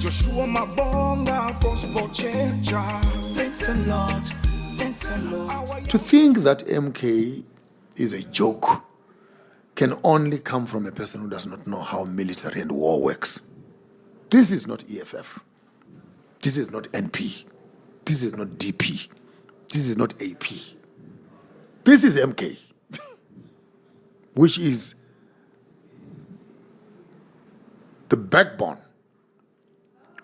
Joshua Mabonga, Gospel Changer. Thanks a lot. Thanks a lot. To think that MK is a joke can only come from a person who does not know how military and war works. This is not EFF. This is not NP. This is not DP. This is not AP. This is MK, which is the backbone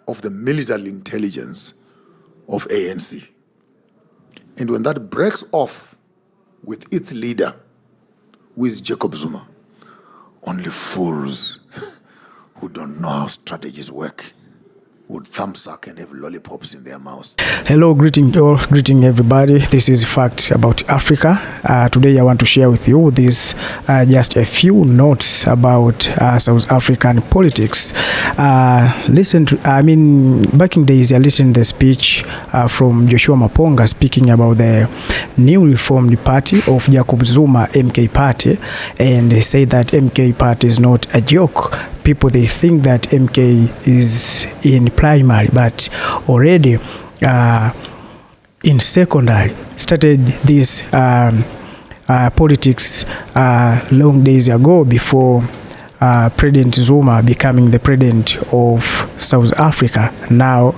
of the military intelligence of ANC. And when that breaks off with its leader, who is Jacob Zuma, only fools who don't know how strategies work would thumbsuck and have lollipops in their mouths. Hello, greeting all, greeting everybody. This is Fact About Africa. Today I want to share with you this just a few notes about South African politics. Back in days I listened to the speech from Joshua Mapponga speaking about the newly formed party of Jacob Zuma, MK Party, and they say that MK Party is not a joke. People, they think that MK is in primary, but already in secondary started this politics long days ago, before President Zuma becoming the president of South Africa. Now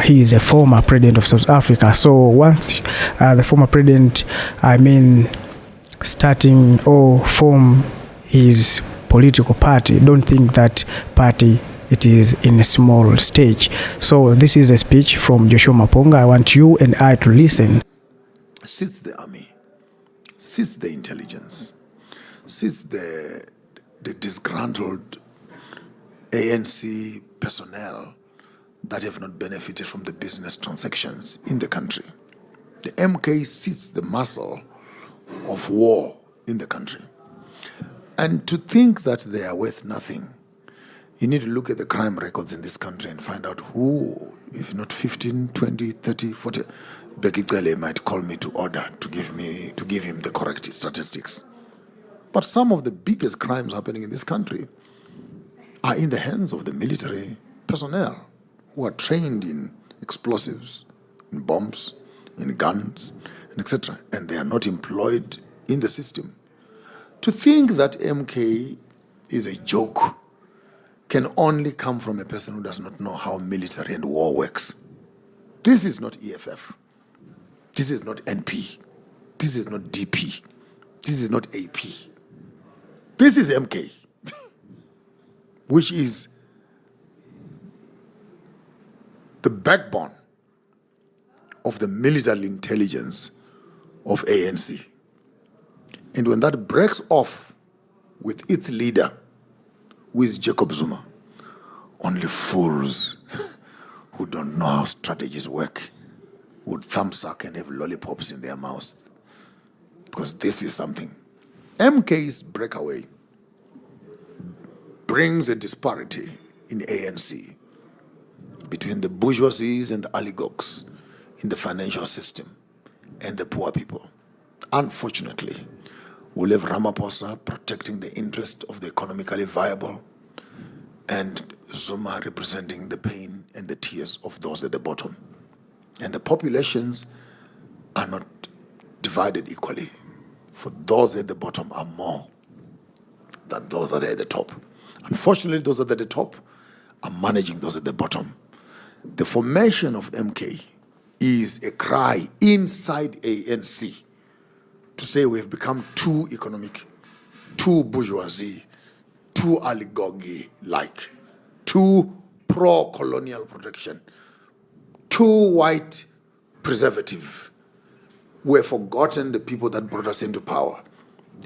he is a former president of South Africa. So once the former president, starting or form his political party, don't think that party it is in a small stage. So this is a speech from Joshua Mapponga. I want you and I to listen. Sits the army, sits the intelligence, sits the disgruntled ANC personnel that have not benefited from the business transactions in the country. The MK sits the muscle of war in the country. And to think that they are worth nothing, you need to look at the crime records in this country and find out who, if not 15, 20, 30, 40, Becky Cele might call me to order to give him the correct statistics. But some of the biggest crimes happening in this country are in the hands of the military personnel who are trained in explosives, in bombs, in guns, and etc. And they are not employed in the system. To think that MK is a joke can only come from a person who does not know how military and war works. This is not EFF. This is not NP. This is not DP. This is not AP. This is MK, which is the backbone of the military intelligence of ANC. And when that breaks off with its leader, who is Jacob Zuma, only fools who don't know how strategies work would thumbsuck and have lollipops in their mouths. Because this is something. MK's breakaway brings a disparity in ANC between the bourgeoisies and the oligarchs in the financial system and the poor people. Unfortunately, we'll have Ramaphosa protecting the interest of the economically viable and Zuma representing the pain and the tears of those at the bottom. And the populations are not divided equally. For those at the bottom are more than those that are at the top. Unfortunately, those that are at the top are managing those at the bottom. The formation of MK is a cry inside ANC to say we've become too economic, too bourgeoisie, too oligarchy-like, too pro-colonial protection, too white preservative. We've forgotten the people that brought us into power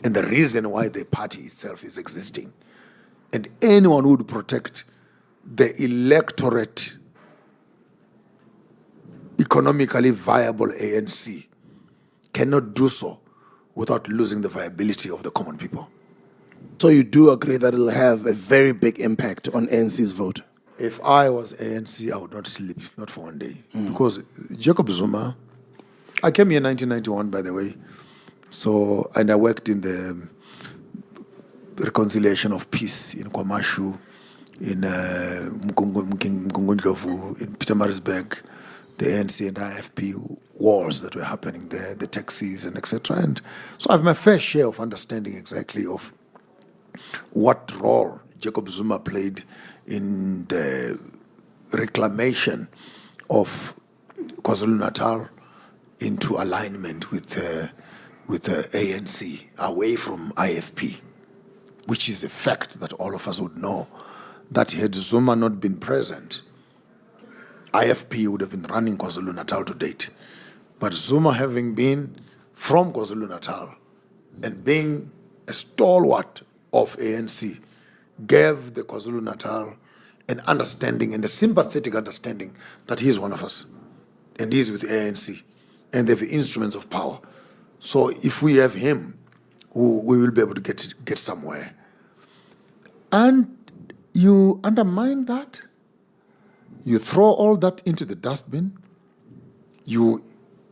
and the reason why the party itself is existing. And anyone who would protect the electorate, economically viable ANC cannot do so without losing the viability of the common people. So you do agree that it'll have a very big impact on ANC's vote? If I was ANC, I would not sleep, not for one day. Because Jacob Zuma, I came here in 1991, by the way, and I worked in the reconciliation of peace in Kwamashu in Mkungundlovu, in Pietermaritzburg, the ANC and IFP wars that were happening there, the taxis and etc. And so I have my fair share of understanding exactly of what role Jacob Zuma played in the reclamation of KwaZulu-Natal into alignment with the ANC, away from IFP, which is a fact that all of us would know, that had Zuma not been present, IFP would have been running KwaZulu-Natal to date. But Zuma, having been from KwaZulu-Natal and being a stalwart of ANC, gave the KwaZulu-Natal an understanding and a sympathetic understanding that he's one of us and he's with ANC and they have instruments of power. So if we have him, we will be able to get somewhere. And you undermine that, you throw all that into the dustbin, you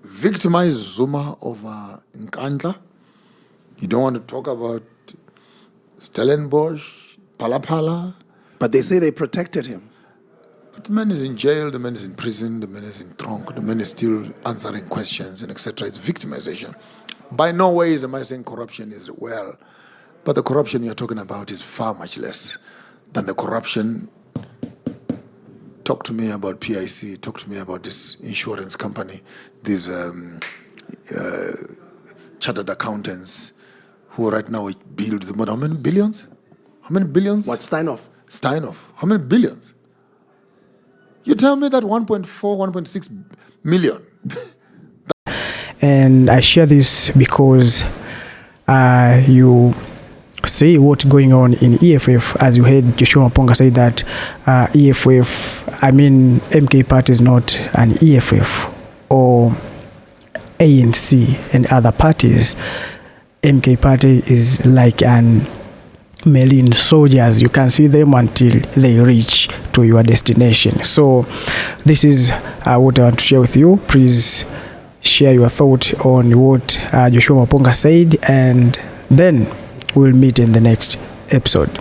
victimize Zuma over Nkandla, you don't want to talk about Stellenbosch, Palapala. But they say they protected him. But the man is in jail, the man is in prison, the man is in trunk, the man is still answering questions and etc. It's victimization. By no ways am I saying corruption is well, but the corruption you're talking about is far much less than the corruption. Talk to me about PIC, talk to me about this insurance company, these chartered accountants who right now build the how many billions? How many billions? What, Steinhoff? Steinhoff. How many billions? You tell me that 1.4, 1.6 million. And I share this because you see what's going on in EFF. As you heard Joshua Maponga say that MK Party is not an EFF or ANC and other parties. MK Party is like an Marine soldiers. You can see them until they reach to your destination. So this is what I want to share with you. Please share your thought on what Joshua Maponga said, and then we'll meet in the next episode.